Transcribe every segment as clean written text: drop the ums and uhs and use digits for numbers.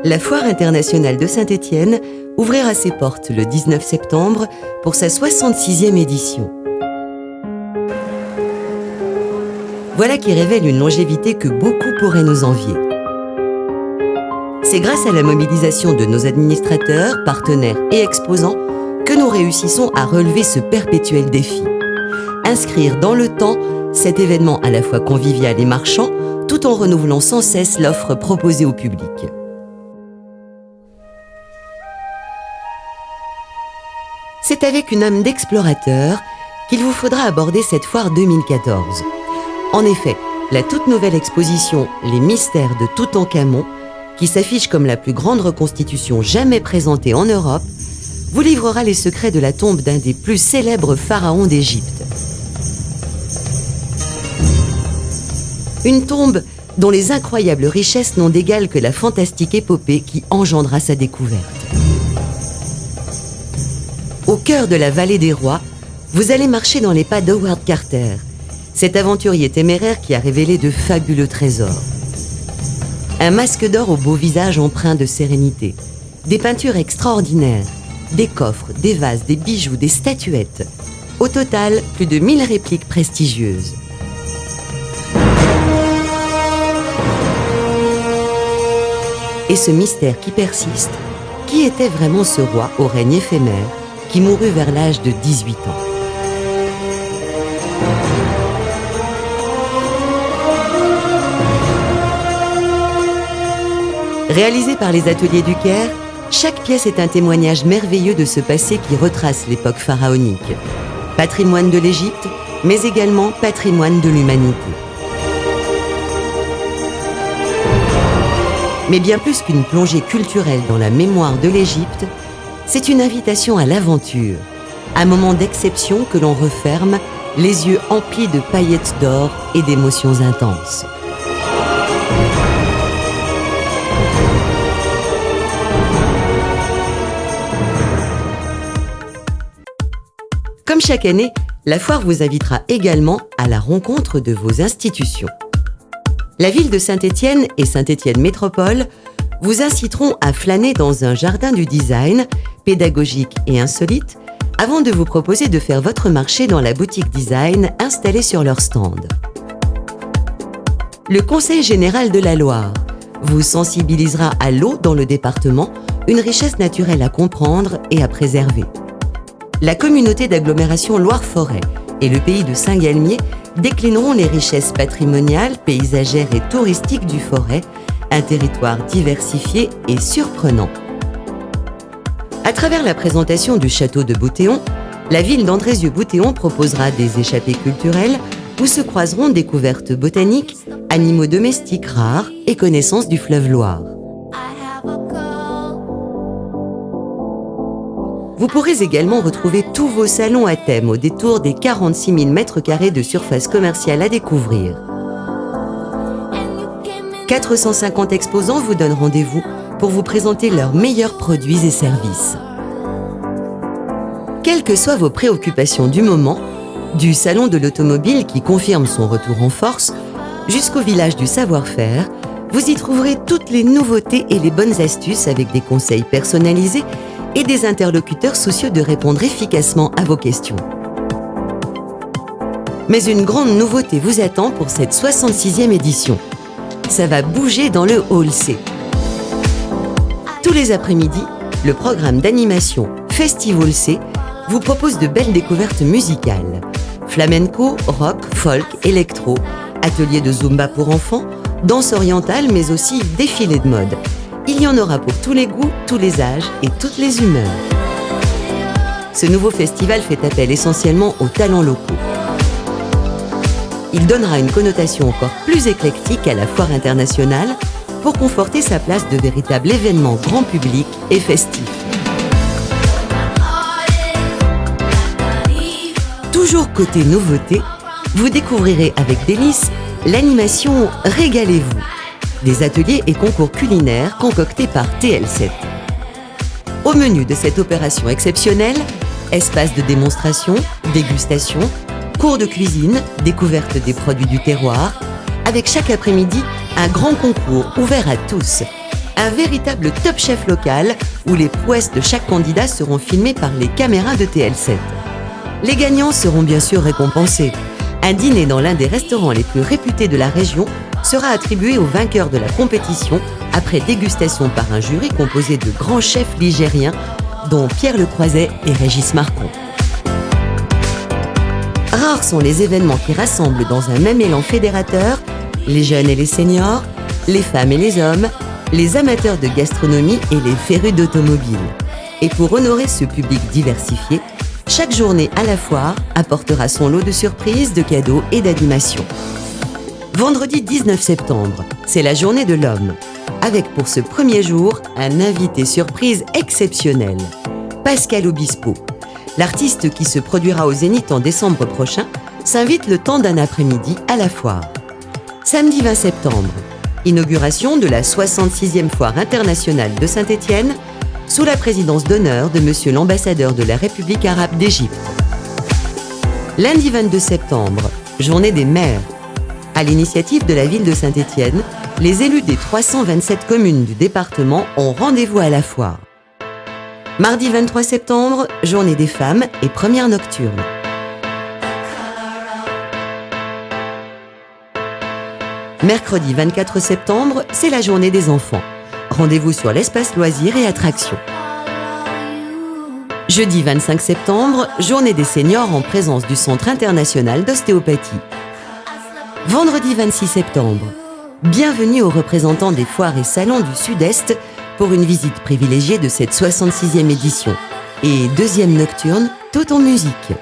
La Foire internationale de Saint-Étienne ouvrira ses portes le 19 septembre pour sa 66e édition. Voilà qui révèle une longévité que beaucoup pourraient nous envier. C'est grâce à la mobilisation de nos administrateurs, partenaires et exposants que nous réussissons à relever ce perpétuel défi. Inscrire dans le temps cet événement à la fois convivial et marchand, tout en renouvelant sans cesse l'offre proposée au public. C'est avec une âme d'explorateur qu'il vous faudra aborder cette foire 2014. En effet, la toute nouvelle exposition « Les mystères de Toutankhamon », qui s'affiche comme la plus grande reconstitution jamais présentée en Europe, vous livrera les secrets de la tombe d'un des plus célèbres pharaons d'Égypte. Une tombe dont les incroyables richesses n'ont d'égal que la fantastique épopée qui engendra sa découverte. Au cœur de la vallée des rois, vous allez marcher dans les pas d'Howard Carter, cet aventurier téméraire qui a révélé de fabuleux trésors. Un masque d'or au beau visage empreint de sérénité, des peintures extraordinaires, des coffres, des vases, des bijoux, des statuettes. Au total, plus de 1000 répliques prestigieuses. Et ce mystère qui persiste, qui était vraiment ce roi au règne éphémère qui mourut vers l'âge de 18 ans? Réalisé par les ateliers du Caire, chaque pièce est un témoignage merveilleux de ce passé qui retrace l'époque pharaonique. Patrimoine de l'Égypte, mais également patrimoine de l'humanité. Mais bien plus qu'une plongée culturelle dans la mémoire de l'Égypte, c'est une invitation à l'aventure, un moment d'exception que l'on referme, les yeux emplis de paillettes d'or et d'émotions intenses. Comme chaque année, la foire vous invitera également à la rencontre de vos institutions. La ville de Saint-Étienne et Saint-Étienne Métropole vous inciteront à flâner dans un jardin du design, pédagogique et insolite, avant de vous proposer de faire votre marché dans la boutique design installée sur leur stand. Le Conseil général de la Loire vous sensibilisera à l'eau dans le département, une richesse naturelle à comprendre et à préserver. La communauté d'agglomération Loire-Forêt et le pays de Saint-Galmier déclineront les richesses patrimoniales, paysagères et touristiques du Forêt, un territoire diversifié et surprenant. À travers la présentation du château de Bouthéon, la ville d'Andrézieux-Bouthéon proposera des échappées culturelles où se croiseront découvertes botaniques, animaux domestiques rares et connaissances du fleuve Loire. Vous pourrez également retrouver tous vos salons à thème au détour des 46 000 m² de surface commerciale à découvrir. 450 exposants vous donnent rendez-vous pour vous présenter leurs meilleurs produits et services. Quelles que soient vos préoccupations du moment, du salon de l'automobile qui confirme son retour en force, jusqu'au village du savoir-faire, vous y trouverez toutes les nouveautés et les bonnes astuces avec des conseils personnalisés et des interlocuteurs soucieux de répondre efficacement à vos questions. Mais une grande nouveauté vous attend pour cette 66e édition. Ça va bouger dans le Hall C. Tous les après-midi, le programme d'animation Festival C vous propose de belles découvertes musicales. Flamenco, rock, folk, électro, ateliers de zumba pour enfants, danse orientale mais aussi défilé de mode. Il y en aura pour tous les goûts, tous les âges et toutes les humeurs. Ce nouveau festival fait appel essentiellement aux talents locaux. Il donnera une connotation encore plus éclectique à la foire internationale pour conforter sa place de véritable événement grand public et festif. Toujours côté nouveauté, vous découvrirez avec délice l'animation Régalez-vous, des ateliers et concours culinaires concoctés par TL7. Au menu de cette opération exceptionnelle, espace de démonstration, dégustation, cours de cuisine, découverte des produits du terroir, avec chaque après-midi un grand concours ouvert à tous. Un véritable Top Chef local où les prouesses de chaque candidat seront filmées par les caméras de TL7. Les gagnants seront bien sûr récompensés. Un dîner dans l'un des restaurants les plus réputés de la région sera attribué aux vainqueurs de la compétition après dégustation par un jury composé de grands chefs ligériens dont Pierre Lecroiset et Régis Marcon. Rares sont les événements qui rassemblent dans un même élan fédérateur les jeunes et les seniors, les femmes et les hommes, les amateurs de gastronomie et les férus d'automobile. Et pour honorer ce public diversifié, chaque journée à la foire apportera son lot de surprises, de cadeaux et d'animations. Vendredi 19 septembre, c'est la journée de l'homme, avec pour ce premier jour un invité surprise exceptionnel, Pascal Obispo. L'artiste qui se produira au Zénith en décembre prochain s'invite le temps d'un après-midi à la foire. Samedi 20 septembre, inauguration de la 66e foire internationale de Saint-Étienne sous la présidence d'honneur de Monsieur l'ambassadeur de la République arabe d'Égypte. Lundi 22 septembre, journée des maires. À l'initiative de la ville de Saint-Étienne, les élus des 327 communes du département ont rendez-vous à la foire. Mardi 23 septembre, journée des femmes et première nocturne. Mercredi 24 septembre, c'est la journée des enfants. Rendez-vous sur l'espace loisirs et attractions. Jeudi 25 septembre, journée des seniors en présence du Centre international d'ostéopathie. Vendredi 26 septembre, bienvenue aux représentants des foires et salons du Sud-Est pour une visite privilégiée de cette 66e édition. Et deuxième nocturne, tout en musique.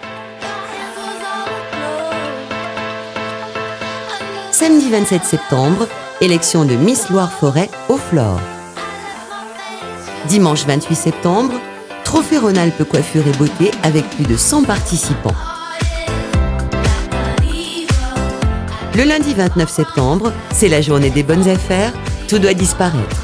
Samedi 27 septembre, élection de Miss Loire-Forêt au Flore. Dimanche 28 septembre, Trophée Rhône-Alpes Coiffure et Beauté avec plus de 100 participants. Le lundi 29 septembre, c'est la journée des bonnes affaires, tout doit disparaître.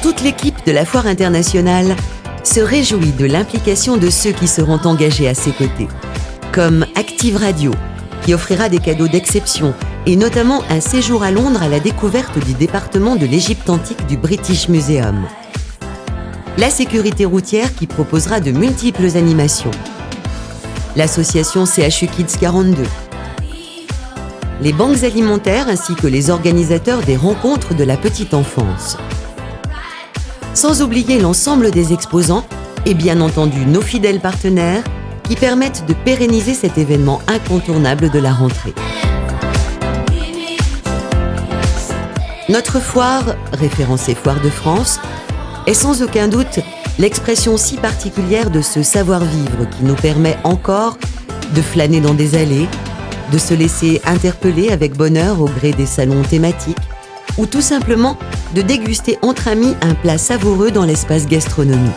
Toute l'équipe de la Foire internationale se réjouit de l'implication de ceux qui seront engagés à ses côtés, comme Active Radio, qui offrira des cadeaux d'exception et notamment un séjour à Londres à la découverte du département de l'Égypte antique du British Museum. La sécurité routière qui proposera de multiples animations. L'association CHU Kids 42. Les banques alimentaires ainsi que les organisateurs des rencontres de la petite enfance. Sans oublier l'ensemble des exposants et bien entendu nos fidèles partenaires qui permettent de pérenniser cet événement incontournable de la rentrée. Notre foire, référencée Foire de France, est sans aucun doute l'expression si particulière de ce savoir-vivre qui nous permet encore de flâner dans des allées, de se laisser interpeller avec bonheur au gré des salons thématiques ou tout simplement de déguster entre amis un plat savoureux dans l'espace gastronomie.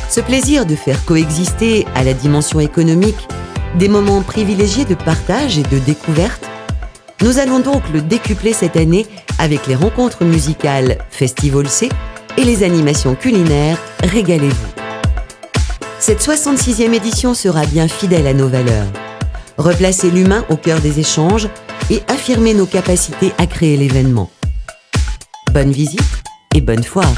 Ce plaisir de faire coexister à la dimension économique des moments privilégiés de partage et de découverte, nous allons donc le décupler cette année avec les rencontres musicales Festival C et les animations culinaires Régalez-vous. Cette 66e édition sera bien fidèle à nos valeurs. Replacer l'humain au cœur des échanges et affirmer nos capacités à créer l'événement. Bonne visite et bonne foire.